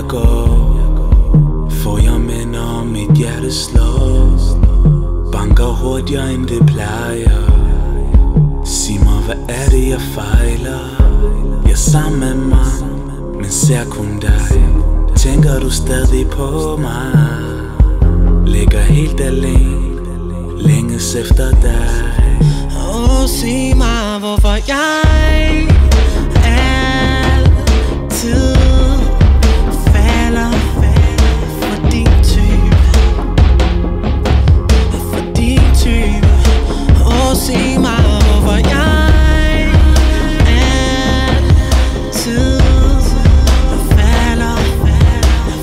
går, får jeg minder om mit hjerte slår. Banker hurtigere end det plejer. Sig mig, hvad er det jeg fejler? Jeg er sammen med mig, men ser kun dig. Tænker du stadig på mig? Ligger helt alene, længes efter dig. Sig mig, hvorfor jeg altid falder for din type. For din type. Sig mig, hvorfor jeg altid falder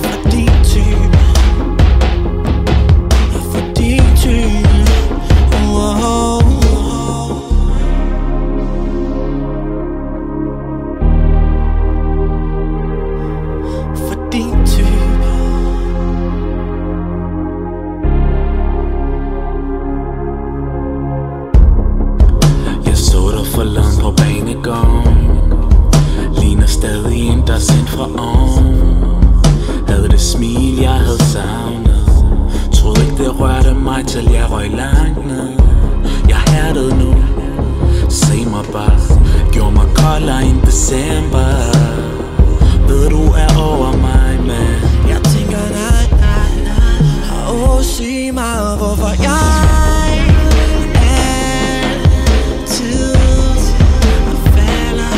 for din type. For din type. Jeg så dig for langt på banegården. Ligner stadig en, der er sendt fra oven. Havde det smil, jeg havde savnet. Troede ikke det rørte mig, til jeg røg langt ned. Jeg hærdede nu, se mig bare. Gjorde mig koldere end december. Ved du er over mig, men jeg tænker nej. Sig mig, hvorfor jeg altid falder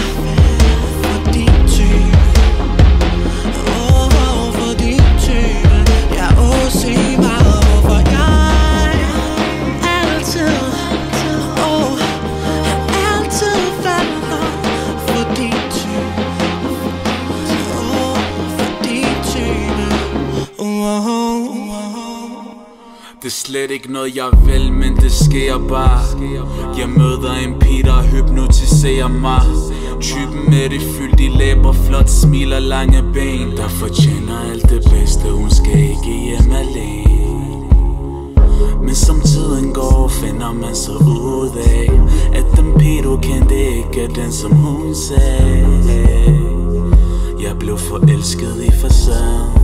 for din type. For din type. Ja, sig mig, hvorfor jeg altid falder for din type. For din type. det er slet ikke noget jeg vil, men det sker bare. Jeg møder en pige, der hypnotiserer mig. Typen med de fyldige læber, flot smil og lange ben, der fortjener alt det bedste, hun skal ikke hjem alene. Men som tiden går, finder man så ud af, at den pige du kendte ikke er den som hun sagde. Jeg blev forelsket i facaden.